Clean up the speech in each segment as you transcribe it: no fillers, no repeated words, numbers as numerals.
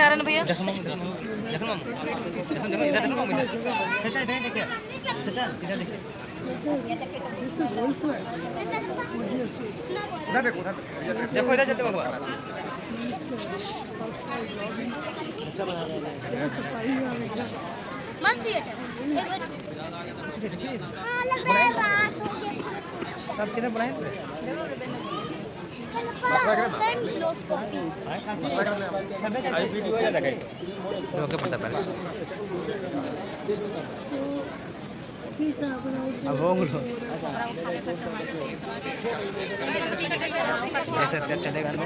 रहे हैं भैया। देखो मामू, देखो मामू, देखो देखो इधर देखो मामू, चाचा इधर देखिए, चाचा इधर देखिए, इधर देखो, देखो इधर चलते बाबा। मस्त थिएटर सब किधर बनाए? ओके पता पहले अब वो बोलो कैसे चलेगा ना।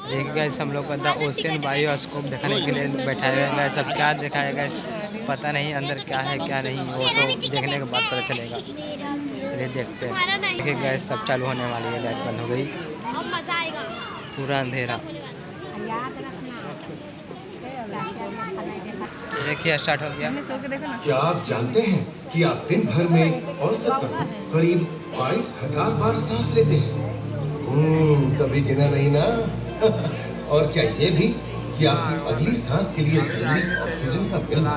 देखिए गाइस हम लोग का ओशियन बायोस्कोप दिखाने के लिए बैठाया गया है। सब क्या दिखाया गया पता नहीं, अंदर क्या है क्या नहीं वो तो देखने के बाद पता चलेगा। चलिए देखते हैं। देखिए गैस सब चालू होने वाली है, लाइट बंद हो गई, पूरा अंधेरा। देखिए स्टार्ट हो गया। क्या आप जानते हैं कि आप दिन भर में औसतन करीब 22,000 बार सांस लेते हैं? कभी गिना नहीं ना। और क्या ये भी कि आपकी अगली सांस के लिए जरूरी ऑक्सीजन का मिलना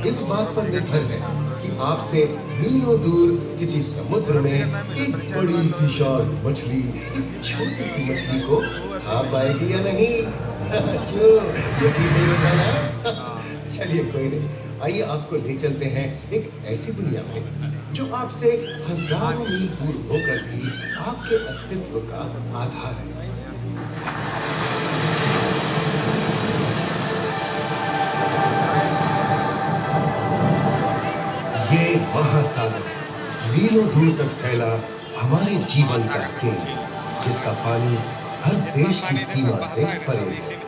इस बात पर निर्भर है कि आपसे मीलों दूर किसी समुद्र में एक बड़ी सी शार्क मछली एक छोटी सी मछली को खा पाएगी या नहीं। जो यकीन नहीं होता ना। चलिए कोई नहीं, आइए आपको ले चलते हैं एक ऐसी दुनिया में जो आपसे हजारों मील दूर होकर भी आपके अस्तित्व का आधार है। ये महासागर मीलों दूर तक फैला हमारे जीवन का केंद्र, जिसका पानी हर देश की सीमा से परे है।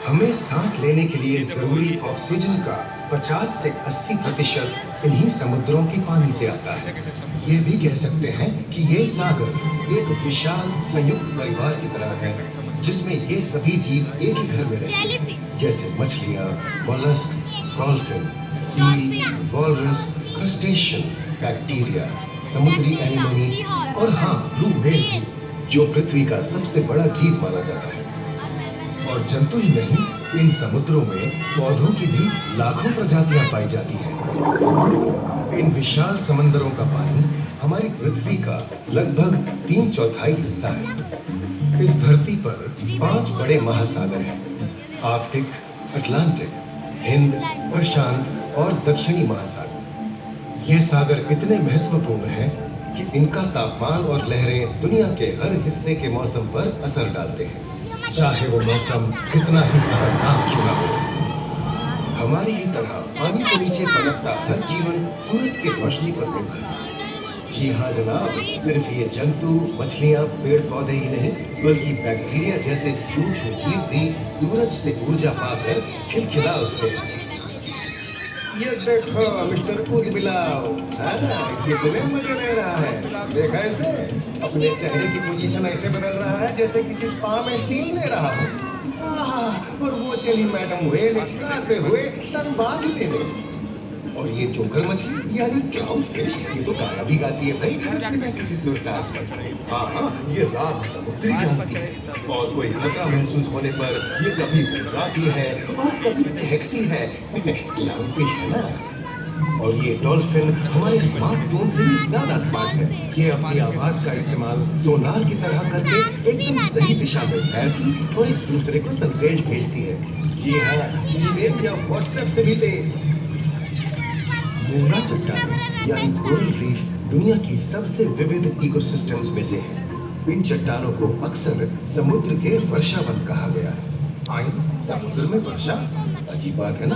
हमें सांस लेने के लिए जरूरी ऑक्सीजन का 50 से 80% इन्हीं समुद्रों के पानी से आता है। ये भी कह सकते हैं कि ये सागर एक विशाल संयुक्त परिवार की तरह है, जिसमें ये सभी जीव एक ही घर में रहते हैं, जैसे मछलियाँ, mollusc, dolphin, seal, walrus, crustacean, bacteria, समुद्री एनिमोनी और हाँ ब्लू व्हेल, जो पृथ्वी का सबसे बड़ा जीव माना जाता है। और जंतु ही नहीं, इन समुद्रों में पौधों की भी लाखों प्रजातियां पाई जाती हैं। इन विशाल समंदरों का पानी हमारी पृथ्वी का लगभग 3/4 हिस्सा है। इस धरती पर 5 बड़े महासागर हैं: आर्कटिक, अटलांटिक, हिंद, प्रशांत और दक्षिणी महासागर। ये सागर इतने महत्वपूर्ण हैं कि इनका तापमान और लहरें दुनिया के हर हिस्से के मौसम पर असर डालते हैं, चाहे वो मौसम कितना ही खतरनाक क्यों न हो। हमारी ही तरह पानी के नीचे पनपता हर जीवन सूरज की रोशनी पर निर्भर है। जी हाँ जनाब, सिर्फ ये जंतु, मछलियाँ, पेड़ पौधे ही नहीं, बल्कि बैक्टीरिया जैसे सूक्ष्म जीव भी सूरज से ऊर्जा पाकर खिलखिला उठते हैं। ये देखो मिस्टर कूद मिलाओ, ये तुम्हें मजा ले रहा है। देखा इसे, अपने चेहरे की पोजीशन ऐसे बदल रहा है जैसे किसी स्पा में स्टीम ले रहा हो। और वो चली मैडम व्हेल गाते हुए संवाद लेने। और ये जोकर मछली यानी क्लाउन फिश, ये तो गाना भी गाती है भाई, बिना किसी सुरताज के। हाँ, ये रात समुद्री जानती है और कोई खतरा महसूस होने पर ये कभी गाती है और कभी चहकती है। क्लाउन फिश है ना। और ये डॉल्फिन हमारे स्मार्टफोन से भी ज्यादा स्मार्ट है। ये अपनी आवाज का इस्तेमाल सोनार की तरह करके एकदम सही दिशा में तैरती और एक दूसरे को संदेश भेजती है। जी हाँ, ईमेल या व्हाट्सएप से भी तेज। मोरा चट्टान यानी कोरल रीफ दुनिया की सबसे विविध इकोसिस्टम्स में से है। इन चट्टानों को अक्सर समुद्र के वर्षावन कहा गया है। समुद्र में वर्षा, अजीब बात है ना।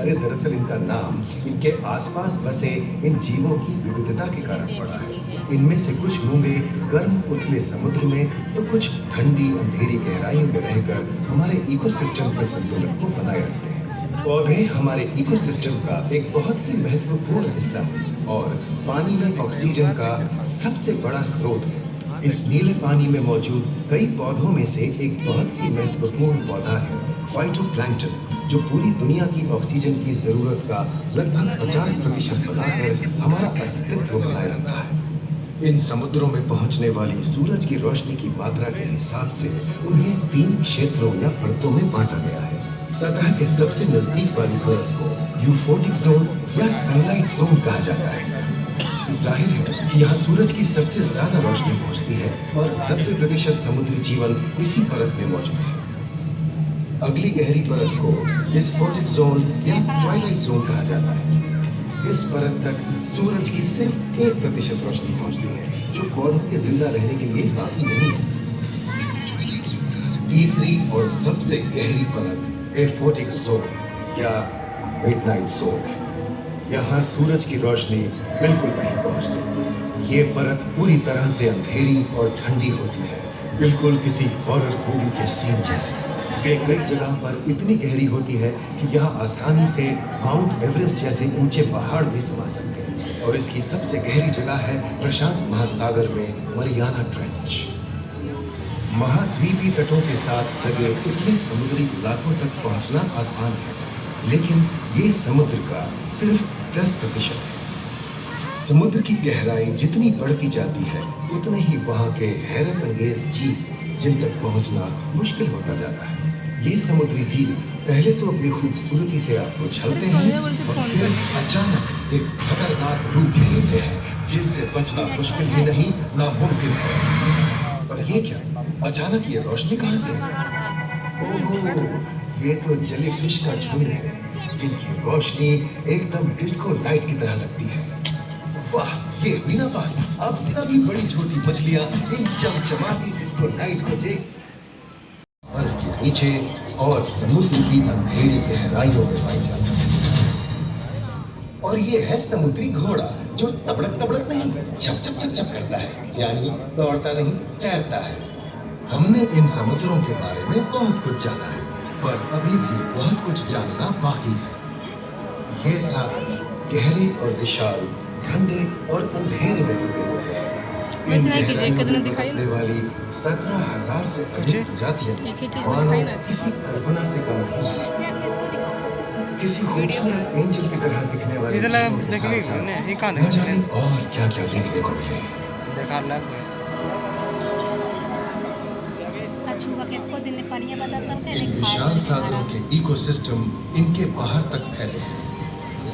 अरे दरअसल इनका नाम इनके आसपास बसे इन जीवों की विविधता के कारण पड़ा है। इनमें से कुछ मूंगे गर्म उथले समुद्र में, तो कुछ ठंडी अंधेरी गहराइयों में रहकर हमारे इकोसिस्टम के संतुलन को बनाए रखते हैं। पौधे हमारे इकोसिस्टम का एक बहुत ही महत्वपूर्ण हिस्सा है और पानी में ऑक्सीजन का सबसे बड़ा स्रोत है। इस नीले पानी में मौजूद कई पौधों में से एक बहुत ही महत्वपूर्ण पौधा है फाइटोप्लैंक्टन, जो पूरी दुनिया की ऑक्सीजन की जरूरत का लगभग 50% बनाकर हमारा अस्तित्व बनाए रखता है। इन समुद्रों में पहुंचने वाली सूरज की रोशनी की मात्रा के हिसाब से उन्हें 3 क्षेत्रों या परतों में बांटा गया है। सतह के सबसे नजदीक वाली परत को यूफोटिक जोन या सनलाइट जोन कहा जाता है। जाहिर है कि यहाँ सूरज की सबसे ज्यादा रोशनी पहुंचती है और 90% समुद्री जीवन इसी परत में मौजूद है। अगली गहरी परत को डिस्फोटिक जोन या ट्वाइलाइट जोन कहा जाता है। इस परत तक सूरज की सिर्फ 1% रोशनी पहुंचती है, जो पौधों के जिंदा रहने के लिए काफी नहीं है। तीसरी और सबसे गहरी परत एफोटिक जोन या मिडनाइट जोन है। यहाँ सूरज की रोशनी बिल्कुल नहीं पहुंचती। ये परत पूरी तरह से अंधेरी और ठंडी होती है, बिल्कुल किसी हॉरर मूवी के सीन जैसे। ये कई जगह पर इतनी गहरी होती है कि यहाँ आसानी से माउंट एवरेस्ट जैसे ऊंचे पहाड़ भी समा सकते हैं। और इसकी सबसे गहरी जगह है प्रशांत महासागर में मरियाना ट्रेंच। महाद्वीपीय तटों के साथ लगे इतने समुद्री इलाकों तक पहुंचना आसान है, लेकिन ये समुद्र का सिर्फ 10% है। समुद्र की गहराई जितनी बढ़ती जाती है, उतने ही वहाँ के हैरत अंगेज जीव जिन तक पहुंचना मुश्किल होता जाता है। ये समुद्री जीव पहले तो अपनी खूबसूरती से आपको छलते हैं और फिर अचानक एक खतरनाक रूप ले लेते हैं, जिनसे बचना मुश्किल ही नहीं, नामुमकिन है। पर ये क्या, अचानक ये रोशनी कहाँ से? ओहो, ये तो जेलीफिश का झुंड है, जिनकी रोशनी एकदम डिस्को लाइट की तरह लगती है। वाह, ये बिना बात, अब सभी बड़ी छोटी मछलियां इन चमचमाती डिस्को लाइट को देख बर्फ के नीचे और समुद्र की अंधेरी गहराइयों में पाई जाती है। और ये है समुद्री घोड़ा, जो तबड़क तबड़क नहीं, छप छप छप छप करता है, यानी दौड़ता नहीं, तैरता है। हमने इन समुद्रों के बारे में बहुत कुछ जाना है, पर अभी भी बहुत कुछ जानना बाकी है। ये सागर गहरे और विशाल, ठंडे और अंधेरे में डूबे हुए हैं। इन गहराइयों वाली 17,000 से अधिक प्रजातियां किसी कल्पना से कम नहीं। किसी खूबसूरत एंजल की तरह दिखने वाली न जाने और क्या क्या देखने को मिले। इन विशाल सागरों के इकोसिस्टम इनके बाहर तक फैले हैं।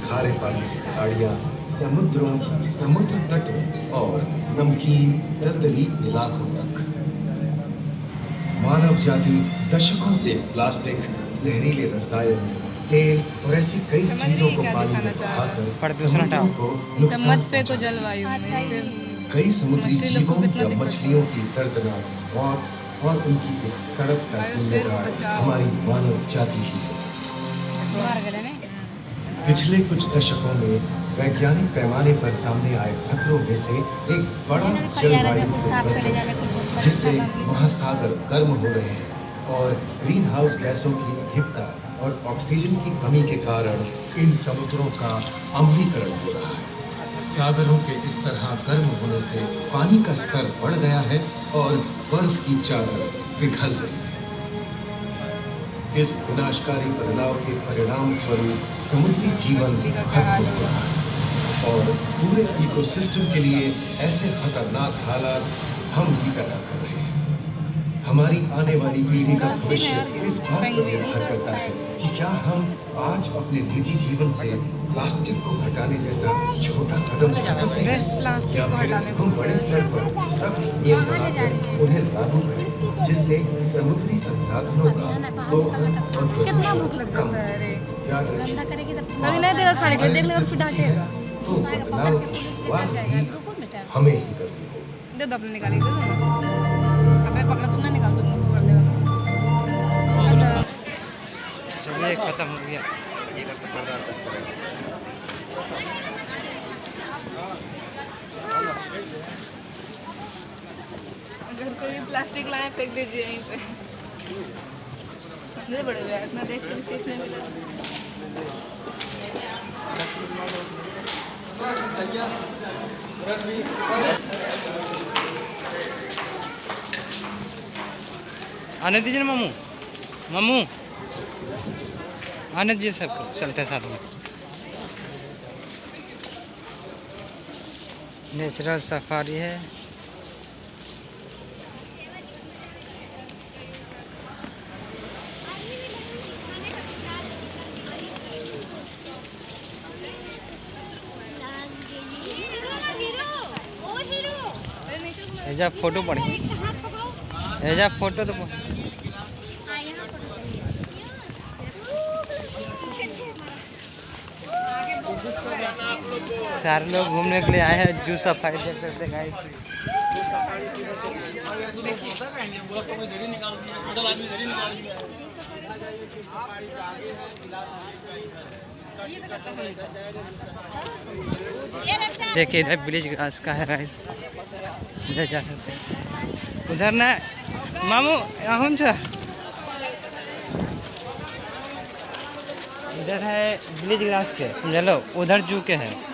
खारे पानी की खाड़ियां, समुद्रों, समुद्र तटों और नमकीन दलदली इलाकों तक। मानव जाति दशकों से प्लास्टिक, जहरीले रसायन, तेल और ऐसी कई चीजों को पानी में बहाकर समुद्रों को नुकसान पहुंचाती है। कई समुद्री जीवों या मछलियों की दर्दनाक मौत और उनकी इस तड़प का जिम्मेदार हमारी मानव जाति ही है। पिछले कुछ दशकों में वैज्ञानिक पैमाने पर सामने आए खतरों में से एक बड़ा जलवायु परिवर्तन, जिससे महासागर गर्म हो रहे हैं और ग्रीन हाउस गैसों की अधिकता और ऑक्सीजन की कमी के कारण इन समुद्रों का अम्लीकरण हो रहा है। सागरों के इस तरह गर्म होने से पानी का स्तर बढ़ गया है और बर्फ की चादर पिघल रही है। इस विनाशकारी बदलाव के परिणाम स्वरूप समुद्री जीवन खत्म हो रहा है और पूरे इकोसिस्टम के लिए ऐसे खतरनाक हालात हम ही पैदा कर रहे हैं। हमारी आने वाली पीढ़ी का भविष्य इस बात पर निर्भर करता है कि क्या हम आज अपने निजी जीवन से प्लास्टिक को हटाने जैसा छोटा कदम उठा सकते हैं, या फिर हम बड़े स्तर पर सख्त नियम बनाकर उन्हें लागू करें, जिससे समुद्री संसाधनों का दोहन और प्रदूषण कम हो। याद रखिए, तो बदलाव की शुरुआत भी हमें ही करनी है। अपने निकालेंगे, अपने पकड़ा तुमने निकाल दूंगा, पकड़ लेगा। चलिए खत्म हो गया। अगर कोई प्लास्टिक लाए फेंक दीजिए यहीं पे। इतने बड़े हुए इतना देख कर सीखने मिला। आने दीजिए ना मामू, मामू आने दीजिए सबको, चलते हैं साथ में। नेचुरल सफारी है। एजा फोटो पड़ी, एजा फोटो तो सारे लोग घूमने के लिए आए हैं। जू सफारी देख सकते हैं गाइस। देखिए इधर ब्रिज ग्रास का है गाइस, इधर जा सकते हैं। उधर ना मामू यहाँ से इधर है ब्रिज ग्रास के, समझ लो उधर जू के है।